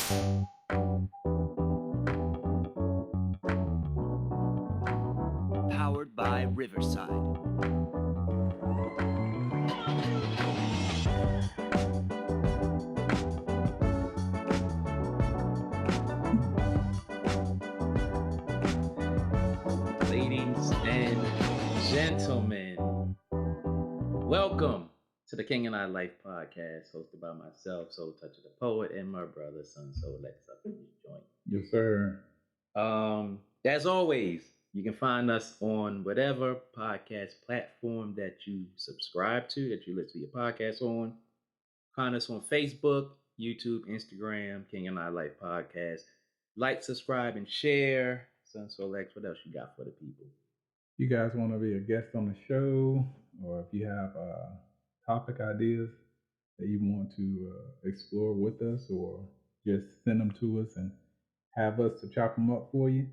Powered by Riverside. Ladies and gentlemen, welcome to the King and I Life podcast, hosted by myself, Soul Toucher the Poet, and my brother, Son Soul Lex, up in this joint. Yes, sir. As always, you can find us on whatever podcast platform that you subscribe to, that you listen to your podcast on. Find us on Facebook, YouTube, Instagram, King and I Life podcast. Like, subscribe, and share. Son Soul Lex, what else you got for the people? You guys want to be a guest on the show, or if you have topic ideas that you want to explore with us, or just send them to us and have us to chop them up for you,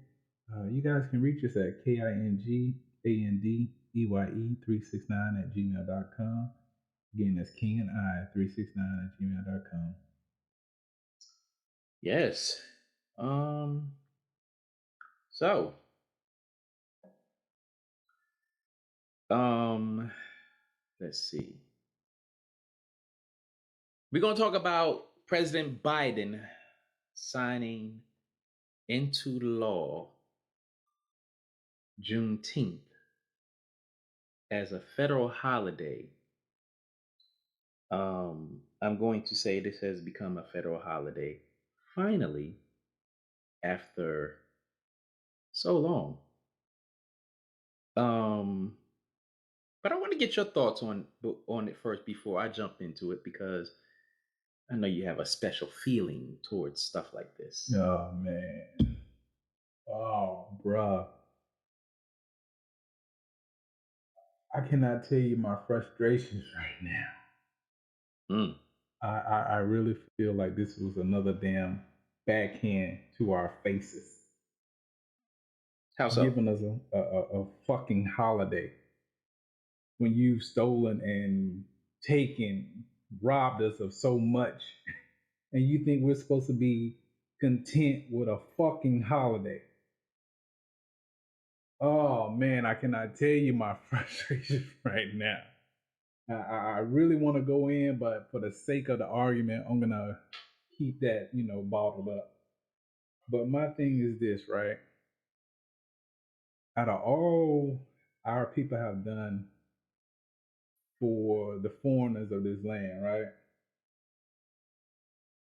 you guys can reach us at KINGANDEYE369@gmail.com. Again, that's KingandI369@gmail.com. Yes. So, let's see. We're going to talk about President Biden signing into law Juneteenth as a federal holiday. I'm going to say this has become a federal holiday finally after so long. But I want to get your thoughts on it first before I jump into it, because I know you have a special feeling towards stuff like this. Oh, man. Oh, bruh. I cannot tell you my frustrations right now. I really feel like this was another damn backhand to our faces. How so? Giving us a fucking holiday when you've stolen and taken, robbed us of so much, and you think we're supposed to be content with a fucking holiday. Oh man, I cannot tell you my frustration right now. I really want to go in, but for the sake of the argument, I'm gonna keep that, bottled up. But my thing is this, right? Out of all our people have done for the foreigners of this land, right?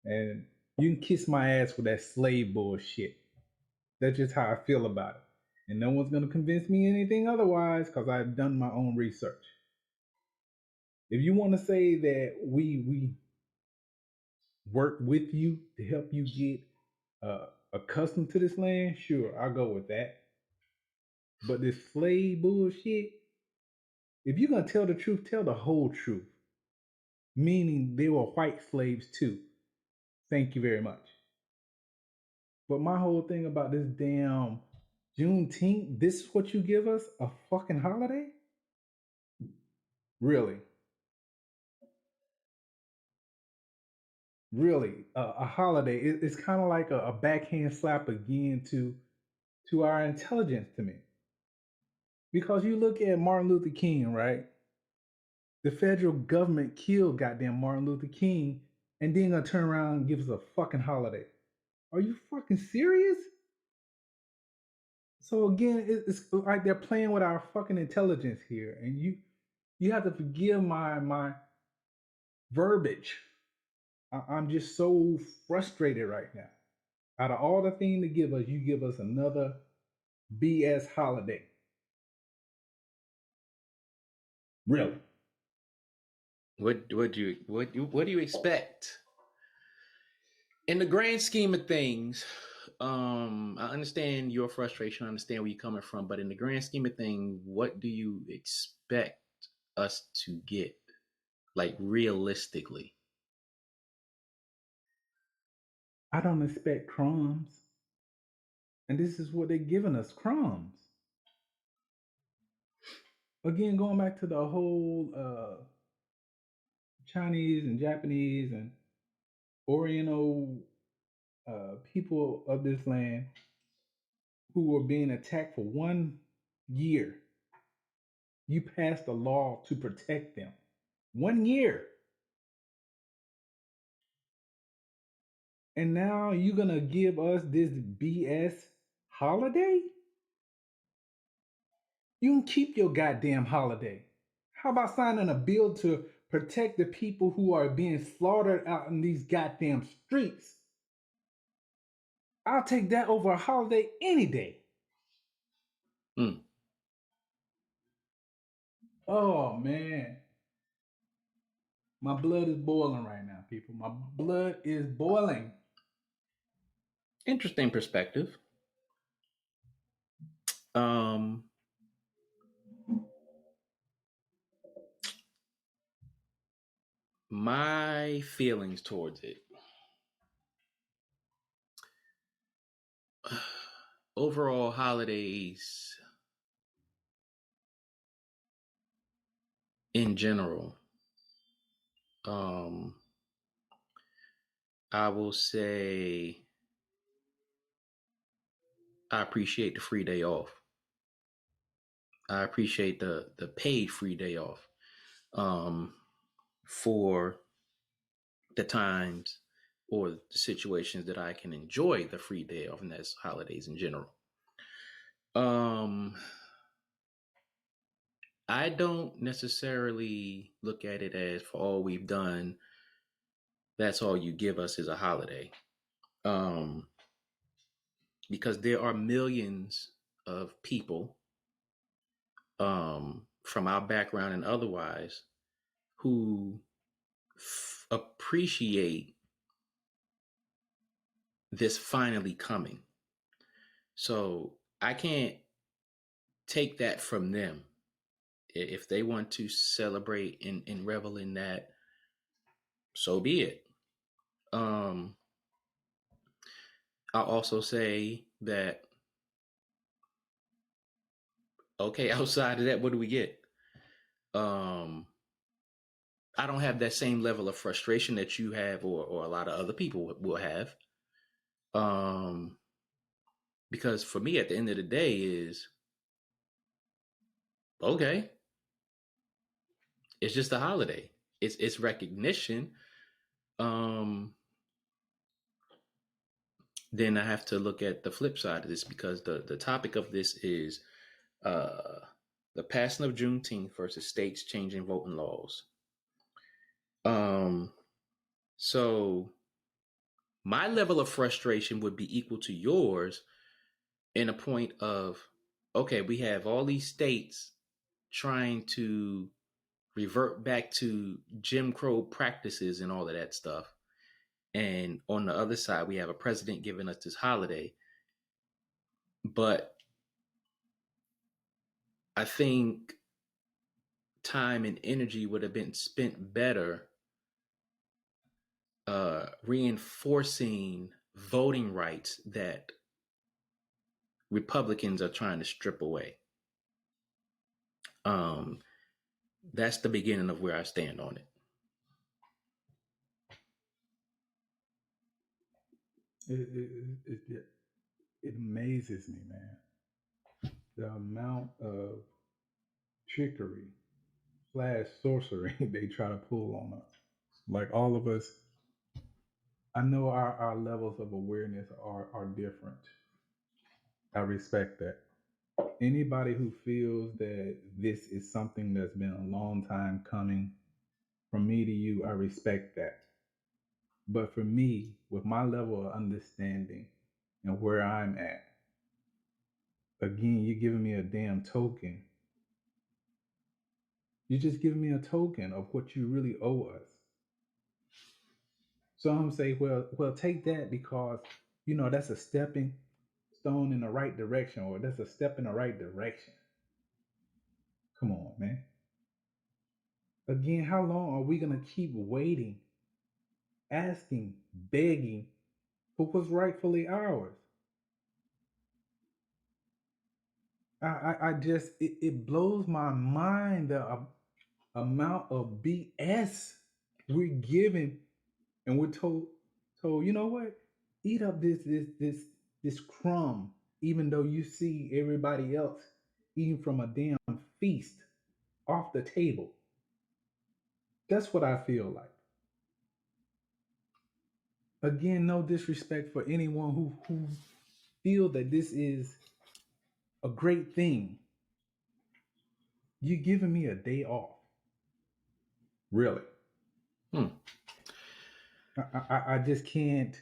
And you can kiss my ass with that slave bullshit. That's just how I feel about it. And no one's gonna convince me anything otherwise, because I've done my own research. If you want to say that we work with you to help you get accustomed to this land, sure, I'll go with that. But this slave bullshit, if you're going to tell the truth, tell the whole truth. Meaning they were white slaves too. Thank you very much. But my whole thing about this damn Juneteenth, this is what you give us? A fucking holiday? Really? Really? A holiday? It's kind of like a backhand slap again to our intelligence, to me. Because you look at Martin Luther King, right? The federal government killed goddamn Martin Luther King, and then gonna turn around and give us a fucking holiday. Are you fucking serious? So again, it's like they're playing with our fucking intelligence here, and you have to forgive my verbiage. I'm just so frustrated right now. Out of all the things to give us, you give us another BS holiday. Really? What do you expect? In the grand scheme of things, I understand your frustration. I understand where you're coming from, but in the grand scheme of things, what do you expect us to get, like realistically? I don't expect crumbs, and this is what they're giving us: crumbs. Again, going back to the whole Chinese and Japanese and Oriental people of this land who were being attacked for 1 year. You passed a law to protect them. 1 year. And now you're going to give us this BS holiday? You can keep your goddamn holiday. How about signing a bill to protect the people who are being slaughtered out in these goddamn streets? I'll take that over a holiday any day. Oh, man. My blood is boiling right now, people. My blood is boiling. Interesting perspective. My feelings towards it. Overall, holidays in general, I will say I appreciate the free day off. I appreciate the paid free day off for the times or the situations that I can enjoy the free day off, and that's holidays in general. I don't necessarily look at it as for all we've done, that's all you give us is a holiday. Because there are millions of people from our background and otherwise who appreciate this finally coming. So I can't take that from them. If they want to celebrate and revel in that, so be it. I'll also say that, okay, outside of that, what do we get? I don't have that same level of frustration that you have or a lot of other people will have. Because for me, at the end of the day is, okay, it's just a holiday. It's recognition. Then I have to look at the flip side of this, because the topic of this is the passing of Juneteenth versus states changing voting laws. So my level of frustration would be equal to yours in a point of, okay, we have all these states trying to revert back to Jim Crow practices and all of that stuff. And on the other side, we have a president giving us this holiday. But I think time and energy would have been spent better reinforcing voting rights that Republicans are trying to strip away. That's the beginning of where I stand on it. It amazes me, man. The amount of trickery / sorcery they try to pull on us. Like, all of us, I know our levels of awareness are different. I respect that. Anybody who feels that this is something that's been a long time coming, from me to you, I respect that. But for me, with my level of understanding and where I'm at, again, you're giving me a damn token. You're just giving me a token of what you really owe us. So I'm saying, well, take that, because that's a stepping stone in the right direction, or that's a step in the right direction. Come on, man. Again, how long are we gonna keep waiting, asking, begging for what's rightfully ours? I just, it blows my mind the amount of BS we're giving, and we're told, you know what? eat up this crumb, even though you see everybody else eating from a damn feast off the table. That's what I feel like. Again, no disrespect for anyone who feel that this is a great thing. You giving me a day off, really? Hmm. I just can't.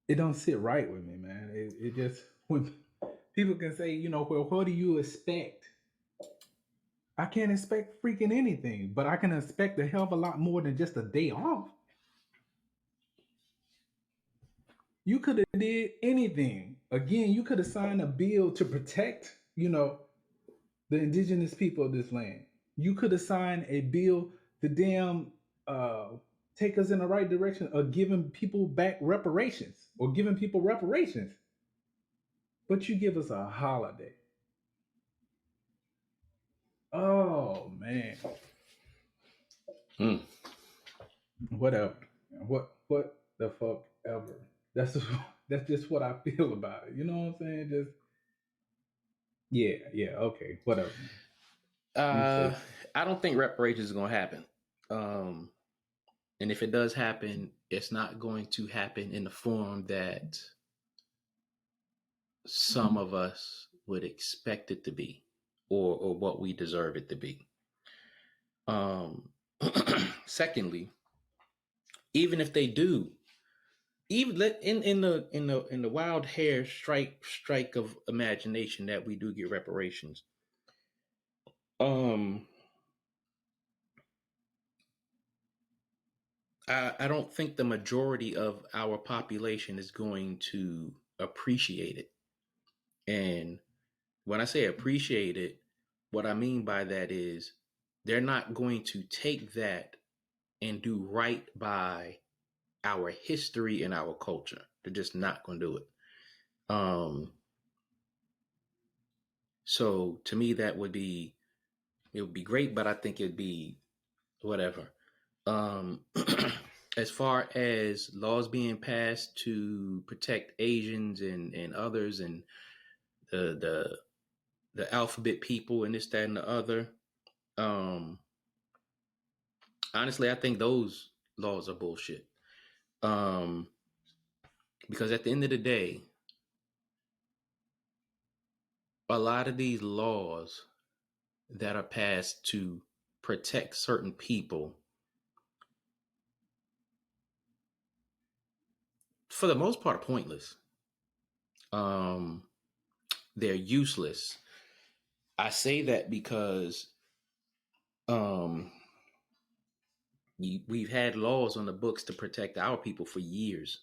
It don't sit right with me, man. It just when people can say, well, what do you expect? I can't expect freaking anything, but I can expect a hell of a lot more than just a day off. You could have did anything. Again, you could have signed a bill to protect, the indigenous people of this land. You could have signed a bill to damn uh, take us in the right direction of giving people back reparations or giving people reparations. But you give us a holiday. Oh man. Hmm. Whatever. What the fuck ever. That's that's just what I feel about it. You know what I'm saying? Just yeah, okay, whatever. I don't think reparations is going to happen. And if it does happen, it's not going to happen in the form that some of us would expect it to be, or what we deserve it to be. Secondly, even if they do, even in the wild hair strike of imagination that we do get reparations, I don't think the majority of our population is going to appreciate it. And when I say appreciate it, what I mean by that is they're not going to take that and do right by our history and our culture. They're just not going to do it. So to me, it would be great, but I think it'd be whatever. As far as laws being passed to protect Asians and others and the alphabet people and this, that, and the other, honestly, I think those laws are bullshit. Because at the end of the day, a lot of these laws that are passed to protect certain people, for the most part, are pointless. They're useless. I say that because we've had laws on the books to protect our people for years,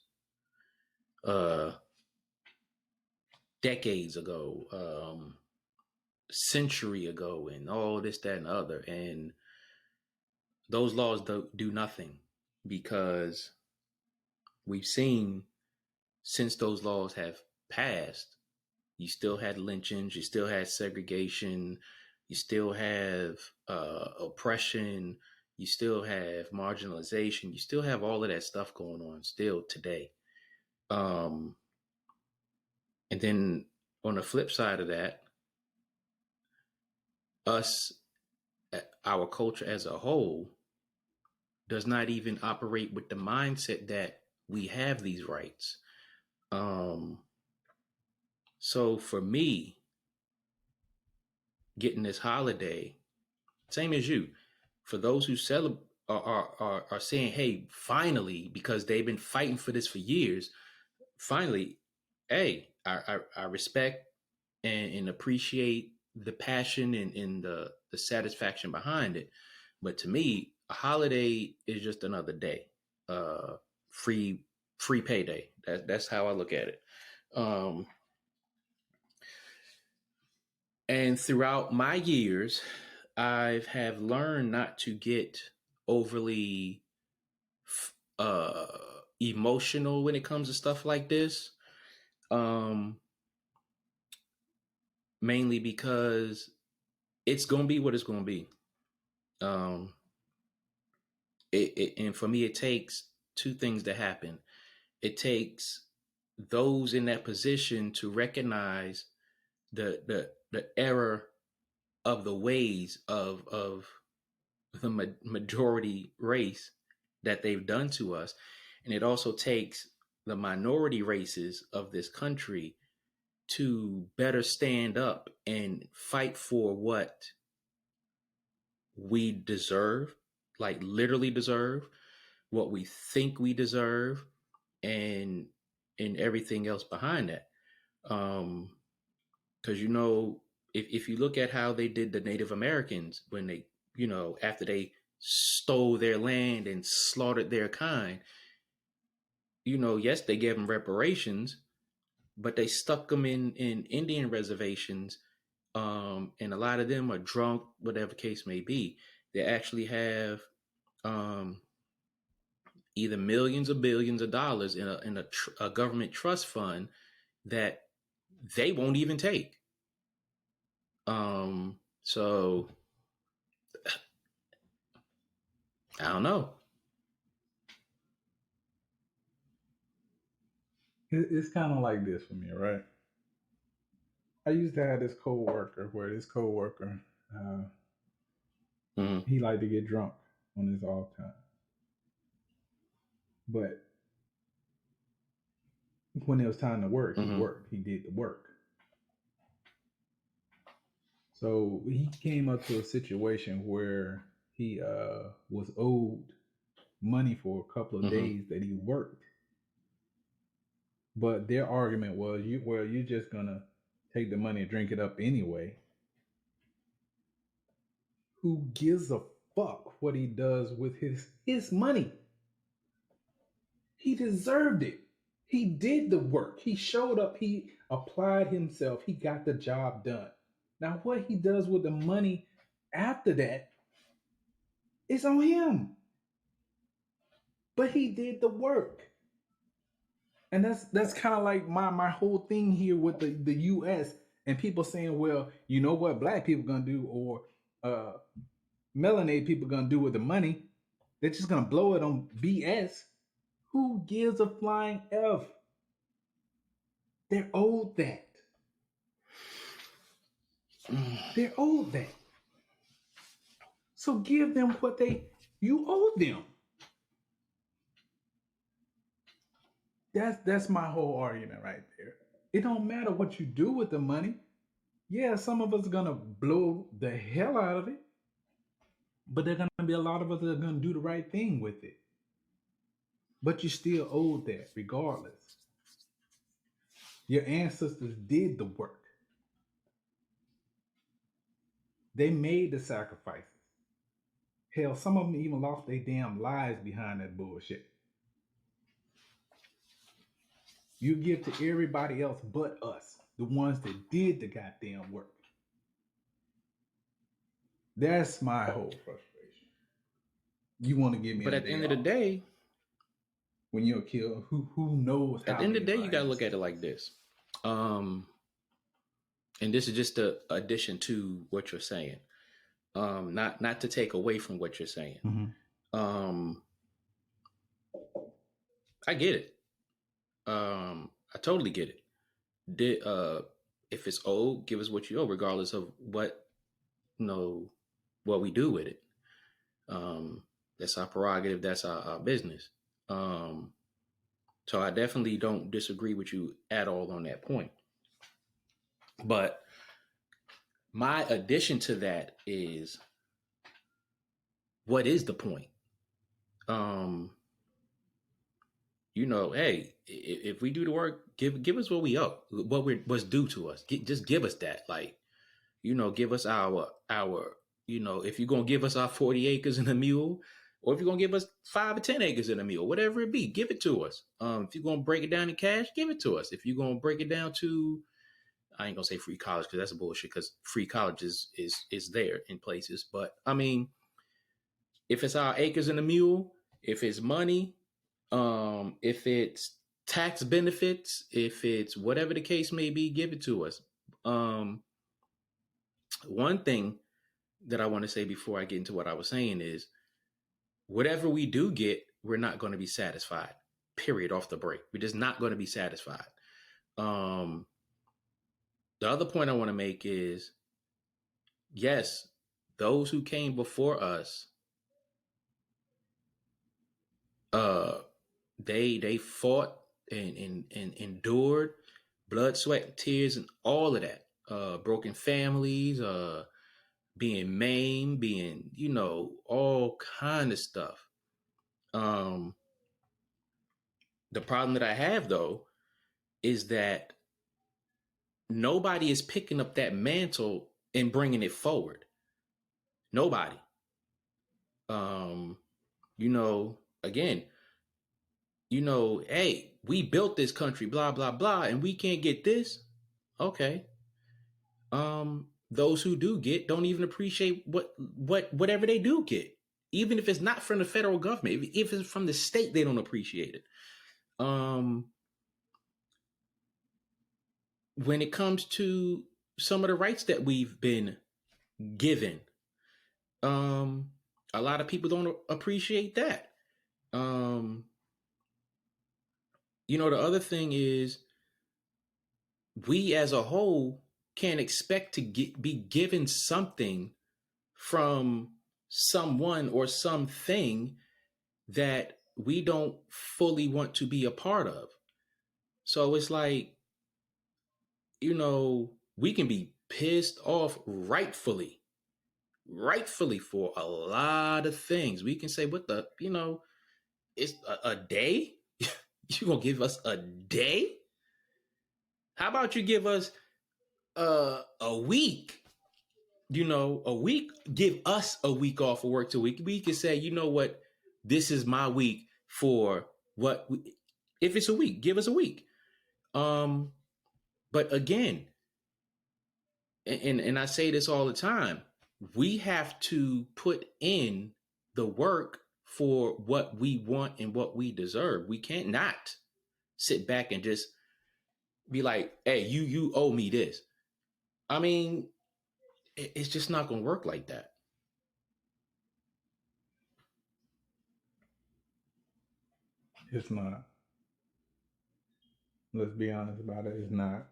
decades ago, century ago, and all this, that, and the other. And those laws do nothing because we've seen since those laws have passed, you still had lynchings, you still had segregation, you still have oppression, you still have marginalization, you still have all of that stuff going on still today. And then on the flip side of that, our culture as a whole does not even operate with the mindset that we have these rights. So for me, getting this holiday, same as you, for those who celebrate are saying, hey, finally, because they've been fighting for this for years, finally, hey, I respect and appreciate the passion and the satisfaction behind it. But to me, a holiday is just another day. Free payday. That's how I look at it. And throughout my years, I have learned not to get overly emotional when it comes to stuff like this. Mainly because it's going to be what it's going to be. And for me, it takes two things to happen. it takes those in that position to recognize the error of the ways of the majority race that they've done to us. And it also takes the minority races of this country to better stand up and fight for what we deserve, like literally deserve, what we think we deserve, and everything else behind that. Because if you look at how they did the Native Americans when they, after they stole their land and slaughtered their kind, yes, they gave them reparations, but they stuck them in Indian reservations, and a lot of them are drunk, whatever case may be. They actually have either millions or billions of dollars in a government trust fund that they won't even take. So I don't know. It's kind of like this for me, right? I used to have this coworker where this coworker, he liked to get drunk on his off time, but when it was time to work, he worked. He did the work. So he came up to a situation where he was owed money for a couple of days that he worked. But their argument was, you're just gonna take the money and drink it up anyway. Who gives a fuck what he does with his money? He deserved it. He did the work. He showed up. He applied himself. He got the job done. Now, what he does with the money after that is on him. But he did the work. And that's kind of like my whole thing here with the U.S. and people saying, well, you know what black people gonna do, or melanated people gonna do with the money? They're just gonna blow it on BS. Who gives a flying F? They're owed that. They're owed that. So give them what you owe them. That's my whole argument right there. It don't matter what you do with the money. Yeah, some of us are gonna blow the hell out of it, but there are gonna be a lot of us that are gonna do the right thing with it. But you still owed that regardless. Your ancestors did the work. They made the sacrifices. Hell, some of them even lost their damn lives behind that bullshit. You give to everybody else but us, the ones that did the goddamn work. That's my whole frustration. You want to give me, but at the end of the day, when you're killed, who knows? At the end of the day, you got to look at it like this. And this is just an addition to what you're saying. Not to take away from what you're saying. I get it. I totally get it. If it's owed, give us what you owe, regardless of what we do with it. That's our prerogative. That's our business. So I definitely don't disagree with you at all on that point. But my addition to that is, what is the point? Hey, if we do the work, give us what we owe, what's due to us. Just give us that. Like, give us our, if you're going to give us our 40 acres and a mule, or if you're going to give us 5 or 10 acres and a mule, whatever it be, give it to us. If you're going to break it down in cash, give it to us. If you're going to break it down to, I ain't going to say free college, because that's a bullshit, because free college is there in places. But I mean, if it's our acres and a mule, if it's money, if it's tax benefits, if it's whatever the case may be, give it to us. One thing that I want to say before I get into what I was saying is, whatever we do get, we're not going to be satisfied. period, off the break. We're just not going to be satisfied. The other point I want to make is, yes, those who came before us, they fought and endured blood, sweat, tears, and all of that. Broken families, being maimed, being, all kind of stuff. The problem that I have, though, is that nobody is picking up that mantle and bringing it forward. Nobody. Again, hey, we built this country, blah, blah, blah, and we can't get this. Okay. Those who do get don't even appreciate whatever they do get. Even if it's not from the federal government, if it's from the state, they don't appreciate it. When it comes to some of the rights that we've been given, a lot of people don't appreciate that. The other thing is, we as a whole can't expect to be given something from someone or something that we don't fully want to be a part of. So it's like, we can be pissed off rightfully for a lot of things. We can say, what the, it's a day? You gonna give us a day? How about you give us a week? A week, give us a week off of work to week. We can say, you know what, this is my week for if it's a week, give us a week. But again, and I say this all the time, we have to put in the work for what we want and what we deserve. We can't not sit back and just be like, hey, you owe me this. I mean, it's just not going to work like that. It's not. Let's be honest about it. It's not.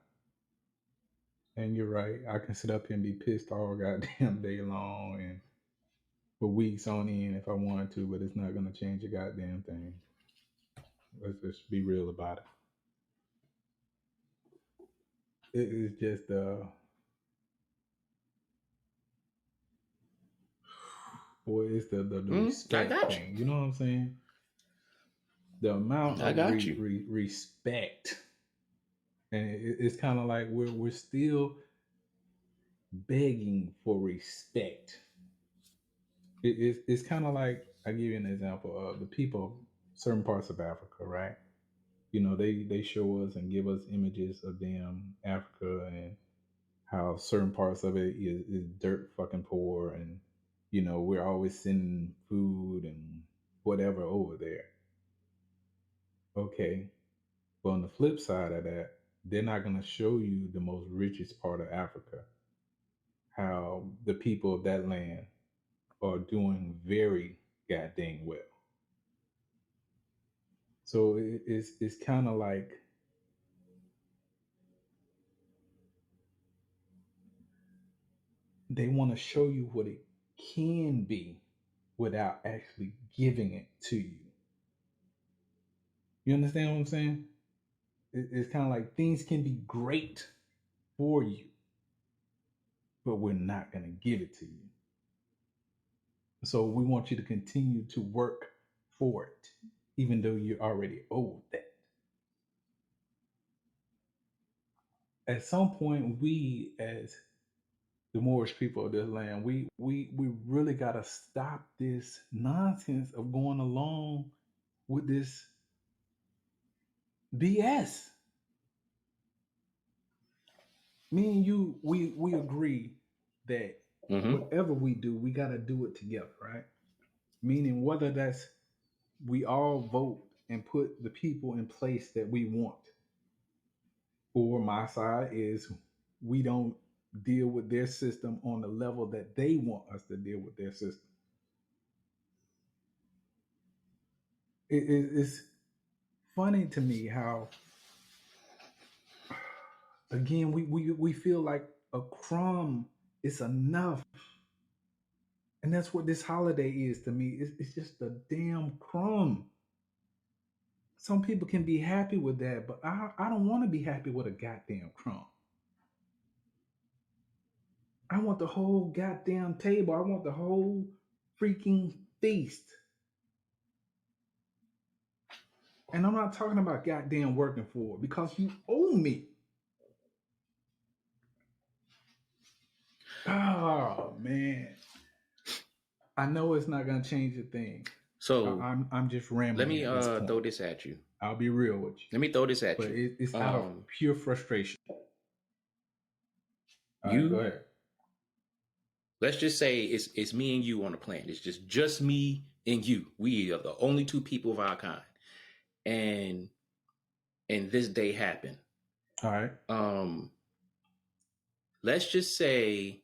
And you're right. I can sit up here and be pissed all goddamn day long and for weeks on end if I wanted to, but it's not going to change a goddamn thing. Let's just be real about it. It is just it's the respect thing. You know what I'm saying? The amount of respect, and it's kind of like we're still begging for respect. It's kind of like, I give you an example of the people, certain parts of Africa, right? They show us and give us images of them, Africa, and how certain parts of it is dirt fucking poor, and we're always sending food and whatever over there. Okay, but on the flip side of that, they're not going to show you the most richest part of Africa, how the people of that land are doing very goddamn well. So it's kind of like they want to show you what it can be without actually giving it to you. You understand what I'm saying? It's kind of like things can be great for you, but we're not going to give it to you. So we want you to continue to work for it, even though you're already owed that. At some point, we as the Moorish people of this land, we really got to stop this nonsense of going along with this BS. Me and you, we agree that whatever we do, we got to do it together, right? Meaning whether that's we all vote and put the people in place that we want, or my side is we don't deal with their system on the level that they want us to deal with their system. It's funny to me how, again, we feel like a crumb is enough. And that's what this holiday is to me. It's just a damn crumb. Some people can be happy with that, but I don't want to be happy with a goddamn crumb. I want the whole goddamn table. I want the whole freaking feast. And I'm not talking about goddamn working for it, because you owe me. Oh man. I know it's not gonna change a thing. So I'm just rambling. let me throw this at you. I'll be real with you. Let me throw this at but you. It's out of pure frustration. All right, go ahead. Let's just say it's me and you on the planet. It's just me and you. We are the only two people of our kind. And this day happened. All right. Let's just say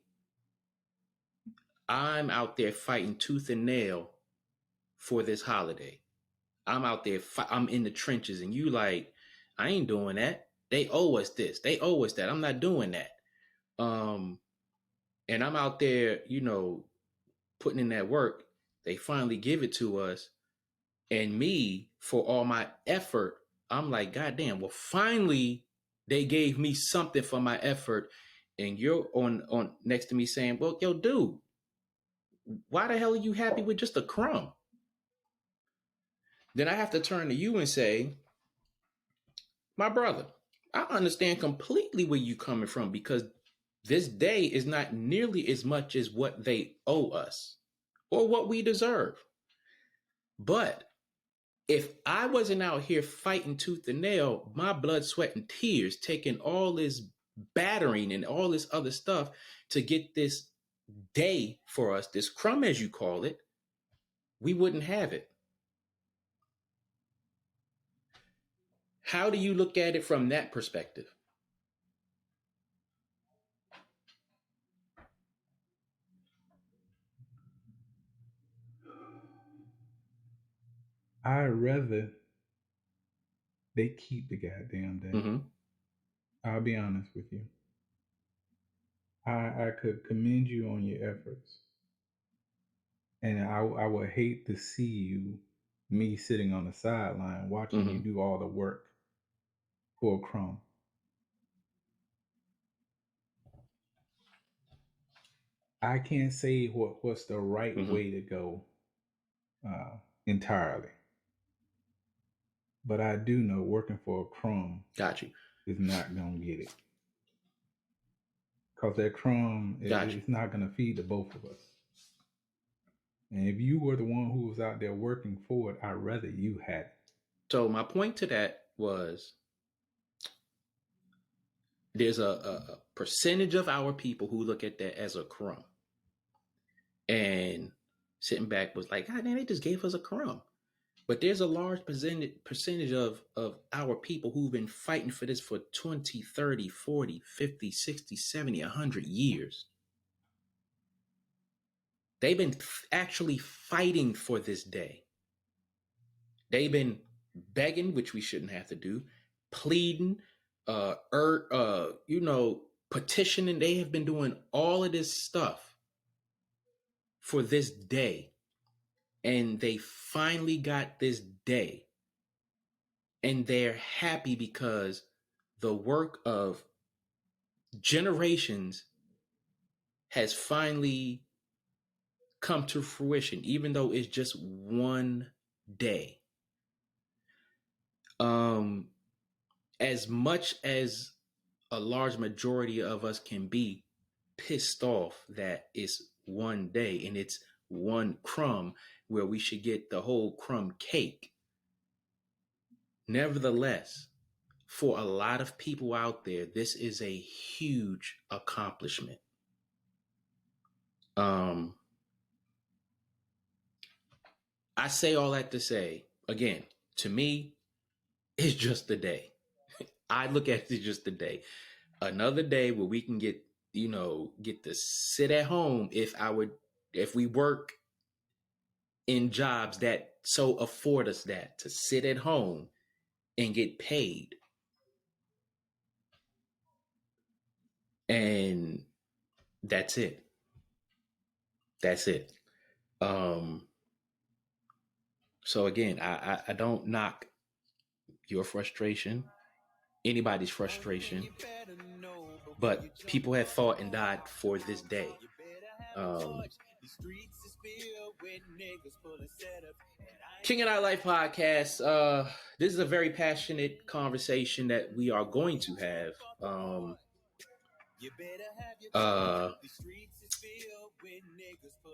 I'm out there fighting tooth and nail for this holiday. I'm out there, I'm in the trenches, and you like, I ain't doing that. They owe us this. They owe us that. I'm not doing that. And I'm out there, putting in that work. They finally give it to us. And me, for all my effort, I'm like, God damn, well, finally they gave me something for my effort. And you're on next to me saying, well, yo, dude, why the hell are you happy with just a crumb? Then I have to turn to you and say, my brother, I understand completely where you're coming from, because this day is not nearly as much as what they owe us or what we deserve. But if I wasn't out here fighting tooth and nail, my blood, sweat, and tears, taking all this battering and all this other stuff to get this day for us, this crumb as you call it, we wouldn't have it. How do you look at it from that perspective? I'd rather they keep the goddamn day. Mm-hmm. I'll be honest with you. I could commend you on your efforts. And I would hate to see me sitting on the sideline watching you do all the work for a crumb. I can't say what's the right way to go entirely. But I do know working for a crumb is not going to get it. Because that crumb is not going to feed the both of us. And if you were the one who was out there working for it, I'd rather you had it. So my point to that was, there's a percentage of our people who look at that as a crumb. And sitting back was like, God damn, they just gave us a crumb. But there's a large percentage of our people who've been fighting for this for 20, 30, 40, 50, 60, 70, 100 years. They've been actually fighting for this day. They've been begging, which we shouldn't have to do, pleading, petitioning. They have been doing all of this stuff for this day. And they finally got this day. And they're happy because the work of generations has finally come to fruition, even though it's just one day. As much as a large majority of us can be pissed off that it's one day and it's one crumb where we should get the whole crumb cake, nevertheless, for a lot of people out there, this is a huge accomplishment. I say all that to say, again, to me, it's just a day. I look at it as just a day. Another day where we can get to sit at home if we work in jobs that so afford us that, to sit at home and get paid. And that's it. That's it. So again, I don't knock your frustration, anybody's frustration, but people have fought and died for this day. King of Our Life podcast. This is a very passionate conversation that we are going to have.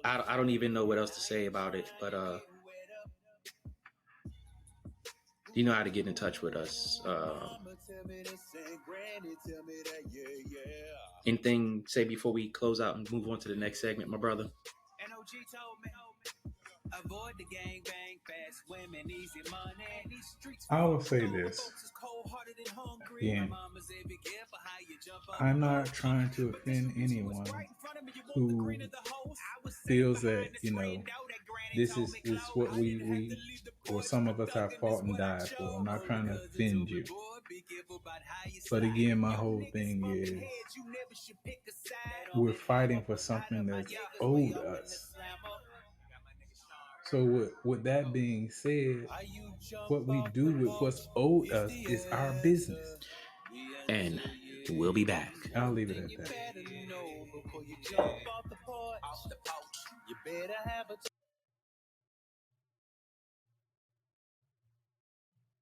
I don't even know what else to say about it, but you know how to get in touch with us. Anything say before we close out and move on to the next segment, my brother? I will say this. Again, I'm not trying to offend anyone who feels that, this is what we or some of us have fought and died for. I'm not trying to offend you. But again, my whole thing is we're fighting for something that's owed us. So with that being said, what we do with what's owed us is our business. And we'll be back. I'll leave it at that.